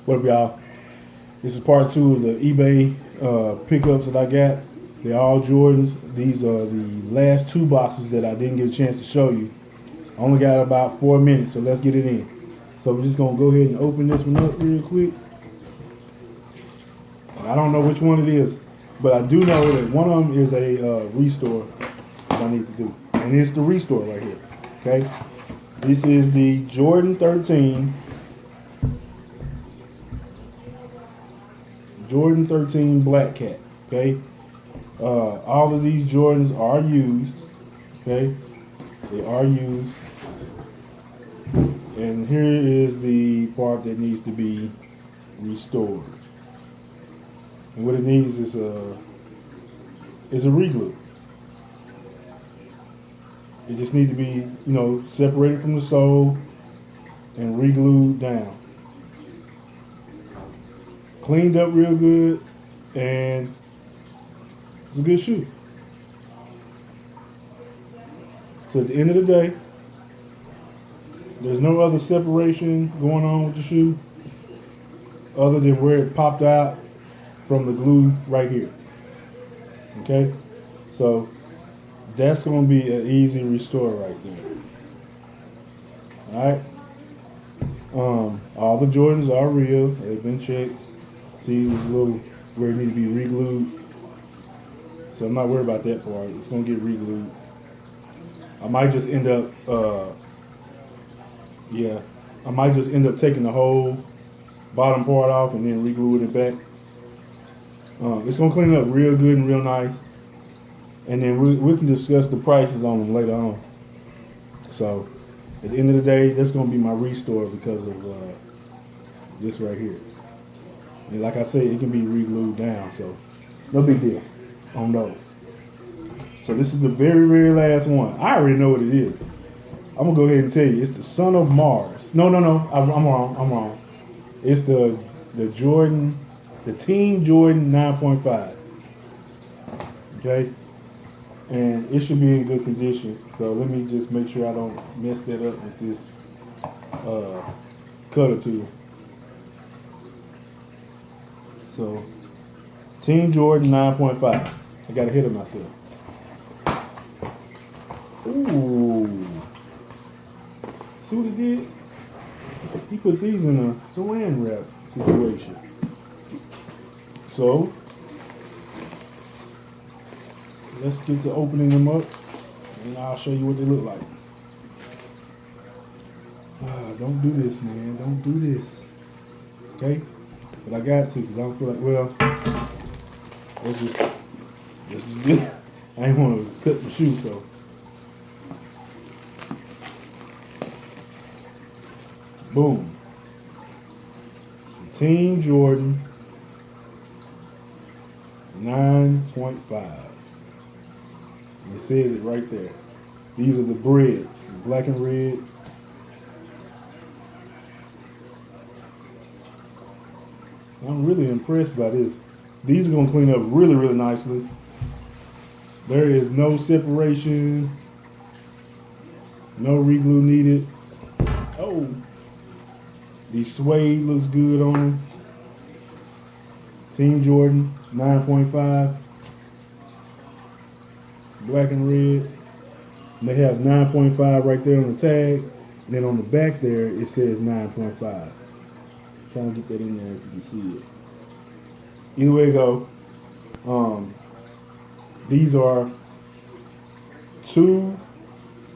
What up, y'all? This is part two of the eBay pickups that I got. They're all Jordans. These are the last two boxes that I didn't get a chance to show you. I only got about 4 minutes, so let's get it in. So we're just gonna go ahead and open this one up real quick. I don't know which one it is, but I do know that one of them is a restore that I need to do, and it's the restore right here. Okay, this is the Jordan 13. Jordan 13 Blackcat. Okay, all of these Jordans are used. Okay, they are used, and here is the part that needs to be restored. And what it needs is a reglue. It just needs to be, separated from the sole and re-glued down. Cleaned up real good, and it's a good shoe. So at the end of the day, there's no other separation going on with the shoe other than where it popped out from the glue right here. Okay? So that's going to be an easy restore right there. Alright? All the Jordans are real. They've been checked. See, there's a little where it needs to be re-glued. So I'm not worried about that part. It's going to get re-glued. I might just end up, taking the whole bottom part off and then re-gluing it back. It's going to clean up real good and real nice. And then we can discuss the prices on them later on. So at the end of the day, that's going to be my restore because of this right here. And like I said, it can be re-glued down, so no big deal on those. So this is the very, very last one. I already know what it is. I'm going to go ahead and tell you. It's the Son of Mars. No. I'm wrong. It's the Jordan, the Team Jordan 9.5. Okay? And it should be in good condition. So let me just make sure I don't mess that up with this cutter tool. So, Team Jordan 9.5. I got ahead of myself. Ooh. See what he did? He put these in a saran wrap situation. So, let's get to opening them up, and I'll show you what they look like. Don't do this, man. Don't do this. Okay? But I got to, because I don't feel like, this is good. I ain't want to cut the shoe, so. Boom. Team Jordan 9.5. It says it right there. These are the breads, black and red. I'm really impressed by this. These are going to clean up really, really nicely. There is no separation. No re-glue needed. Oh. The suede looks good on them. Team Jordan 9.5. Black and red. And they have 9.5 right there on the tag. And then on the back there, it says 9.5. Trying to get that in there if you can see it. Either way it go, these are 2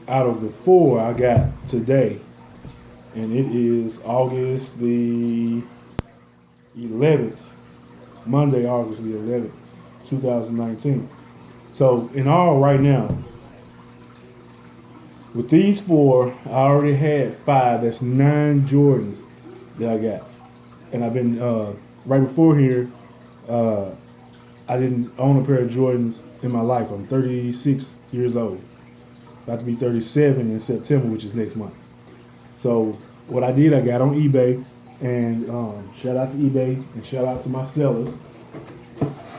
out of the 4 I got today. And it is August the 11th. Monday, August the 11th, 2019. So in all right now, with these 4, I already had 5. That's 9 Jordans that I got. And I've been, right before here, I didn't own a pair of Jordans in my life. I'm 36 years old. About to be 37 in September, which is next month. So what I did, I got on eBay, and shout out to eBay and shout out to my sellers.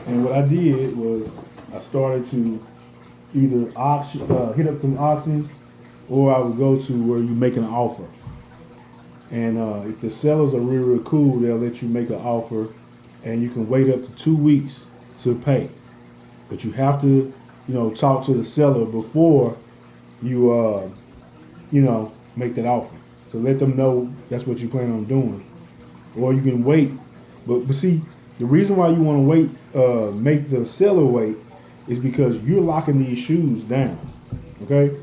And what I did was I started to either hit up some auctions, or I would go to where you make an offer. And if the sellers are really, really cool, they'll let you make an offer, and you can wait up to 2 weeks to pay. But you have to, talk to the seller before you, make that offer. So let them know that's what you plan on doing. Or you can wait. But see, the reason why you want to wait, make the seller wait, is because you're locking these shoes down. Okay?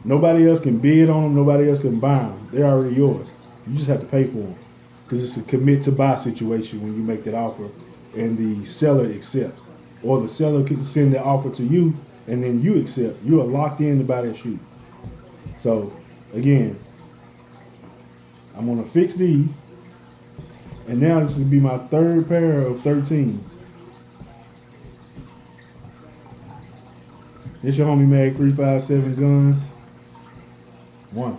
Nobody else can bid on them. Nobody else can buy them. They're already yours. You just have to pay for them. Because it's a commit to buy situation when you make that offer and the seller accepts. Or the seller can send the offer to you and then you accept. You are locked in to buy that shoe. So, again, I'm going to fix these. And now this will be my third pair of 13s. This your homie Mag 357 Guns. 1.